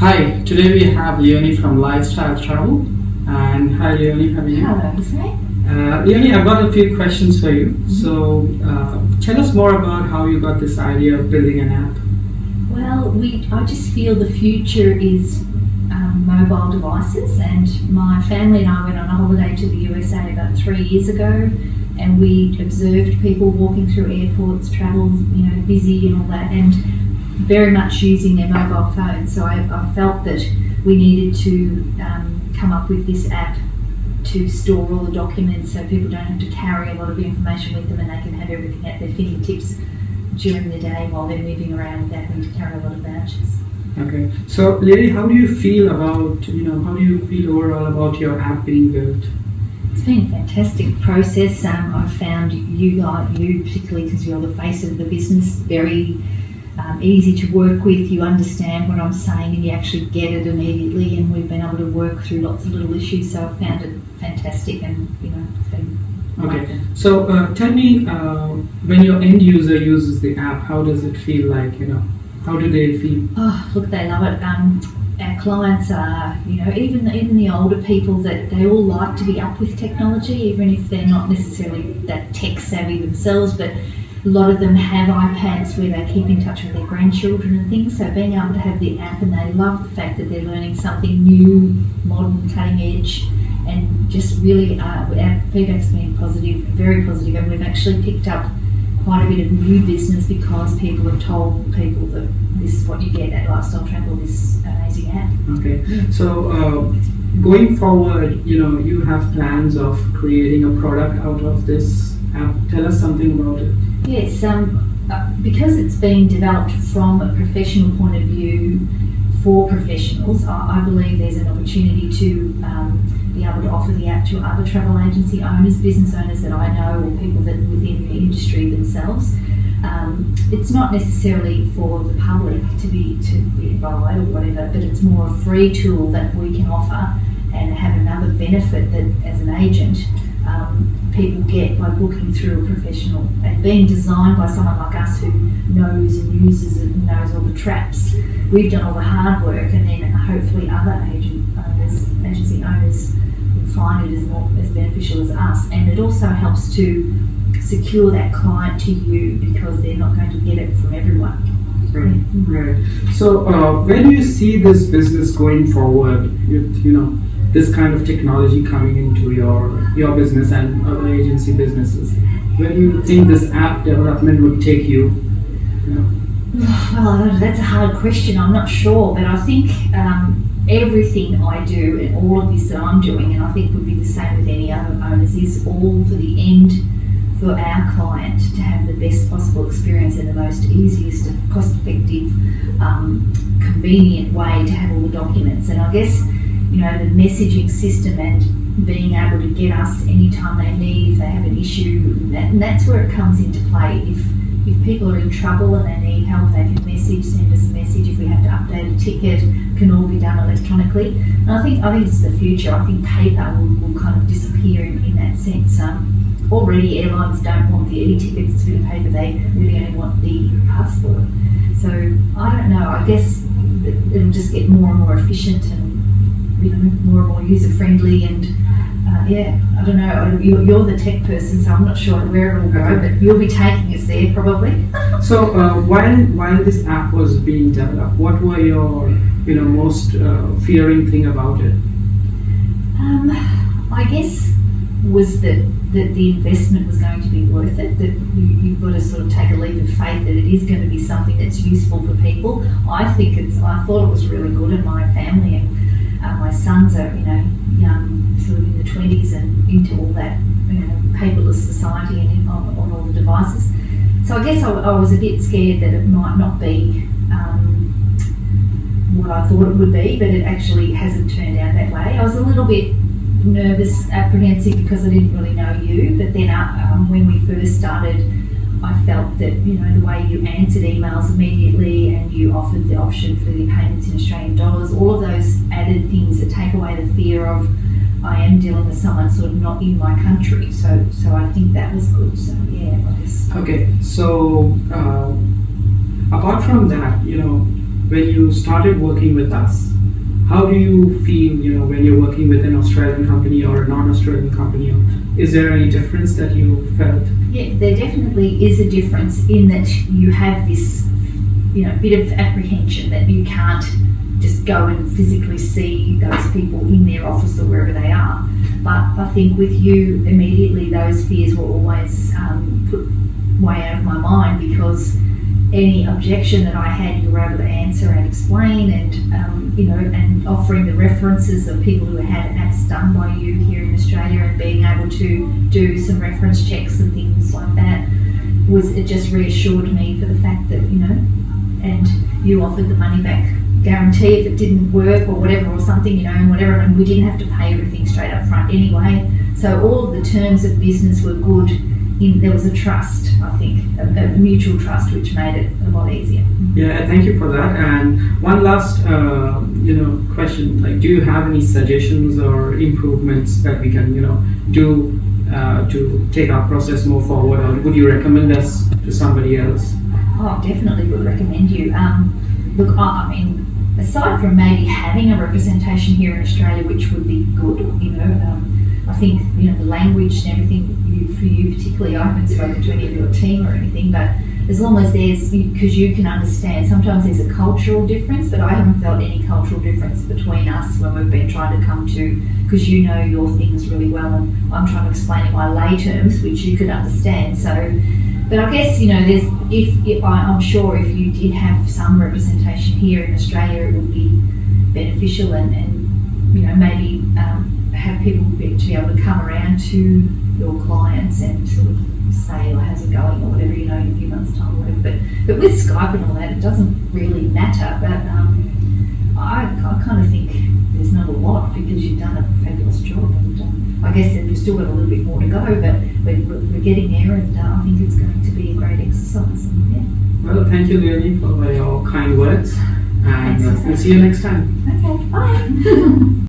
Hi, today we have Leonie from Lifestyle Travel. And hi Leonie, how are you? Hello, Hussain. Leonie, I've got a few questions for you. So tell us more about how you got this idea of building an app. Well, I just feel the future is mobile devices, and my family and I went on a holiday to the USA about 3 years ago, and we observed people walking through airports, travel, busy and all that, and very much using their mobile phones. So I felt that we needed to come up with this app to store all the documents so people don't have to carry a lot of information with them, and they can have everything at their fingertips during the day while they're moving around without having to carry a lot of vouchers. Okay. So Leonie, how do you feel overall about your app being built? It's been a fantastic process. I've found you particularly because you're the face of the business, very easy to work with. You understand what I'm saying and you actually get it immediately, and we've been able to work through lots of little issues, so I've found it fantastic, and it's been Okay. So tell me, when your end user uses the app, how does it feel like? How do they feel? Oh, look, they love it. Our clients are, even the older people, that they all like to be up with technology, even if they're not necessarily that tech savvy themselves, but a lot of them have iPads where they keep in touch with their grandchildren and things, so being able to have the app, and they love the fact that they're learning something new, modern, cutting edge, and just really our feedback's been positive, very positive, and we've actually picked up quite a bit of new business because people have told people that this is what you get at Lifestyle Travel, this amazing app. Okay. So going forward, you have plans of creating a product out of this app. Tell us something about it. Yes, because it's been developed from a professional point of view for professionals, I believe there's an opportunity to be able to offer the app to other travel agency owners, business owners that I know, or people that within the industry themselves. It's not necessarily for the public to be buy or whatever, but it's more a free tool that we can offer and have another benefit that as an agent people get by booking through a professional, and being designed by someone like us who knows and uses it and knows all the traps. We've done all the hard work, and then hopefully other agency owners will find it as beneficial as us, and it also helps to secure that client to you because they're not going to get it from everyone. Right. So where do you see this business going forward? This kind of technology coming into your business and other agency businesses. Where do you think this app development would take you? Well, that's a hard question. I'm not sure, but I think everything I do and all of this that I'm doing, and I think would be the same with any other owners, is all for the end for our client to have the best possible experience and the most easiest, cost-effective, convenient way to have all the documents. And I guess the messaging system and being able to get us anytime they need, if they have an issue, and that's where it comes into play. If people are in trouble and they need help, they can send us a message. If we have to update a ticket, it can all be done electronically. And I think it's the future. I think paper will kind of disappear in that sense. Already airlines don't want the e-tickets to be paper, they really only want the passport. So I don't know, I guess it'll just get more and more efficient and more and more user-friendly, and I don't know, you're the tech person, so I'm not sure where it will go, but you'll be taking us there probably. So while this app was being developed, what were your most fearing thing about it? I guess was that the investment was going to be worth it, that you've got to sort of take a leap of faith that it is going to be something that's useful for people. I thought it was really good, and my family and my sons are, young, sort of in the 20s and into all that, paperless society and on all the devices. So I guess I was a bit scared that it might not be what I thought it would be, but it actually hasn't turned out that way. I was a little bit nervous, apprehensive because I didn't really know you, but then when we first started, I felt that the way you answered emails immediately and you offered the option for the payments in Australian dollars, all of those added things that take away the fear of I am dealing with someone sort of not in my country. So I think that was good. So yeah, I guess. Okay, so apart from that, when you started working with us, how do you feel, when you're working with an Australian company or a non-Australian company? Is there any difference that you felt? Yeah, there definitely is a difference in that you have this, bit of apprehension that you can't just go and physically see those people in their office or wherever they are. But I think with you, immediately those fears were always put way out of my mind, because any objection that I had, you were able to answer and explain, and and offering the references of people who had apps done by you here in Australia, and being able to do some reference checks and things like that, it just reassured me for the fact that, and you offered the money back guarantee if it didn't work or whatever, or something, and whatever, and we didn't have to pay everything straight up front anyway. So all of the terms of business were good. There was a trust, I think, a mutual trust, which made it a lot easier. Yeah, thank you for that. And one last, question. Like, do you have any suggestions or improvements that we can, do to take our process more forward, or would you recommend us to somebody else? Oh, definitely would recommend you. Look, I mean, aside from maybe having a representation here in Australia, which would be good, I think, the language and everything, for you particularly, I haven't spoken to any of your team or anything, but as long as because you can understand, sometimes there's a cultural difference, but I haven't felt any cultural difference between us when we've been trying to come to, because you know your things really well, and I'm trying to explain in my lay terms, which you could understand. So, but I guess, I'm sure if you did have some representation here in Australia, it would be beneficial, and maybe have people to be able to come around to your clients and sort of say, how's it going, or whatever, in a few months' time, or whatever. But with Skype and all that, it doesn't really matter. But I kind of think there's not a lot, because you've done a fabulous job, and I guess we've still got a little bit more to go, but we're getting there, and I think it's going to be a great exercise. And, yeah. Well, thank you, Leonie, for your kind words, and we'll see you next time. Okay, bye.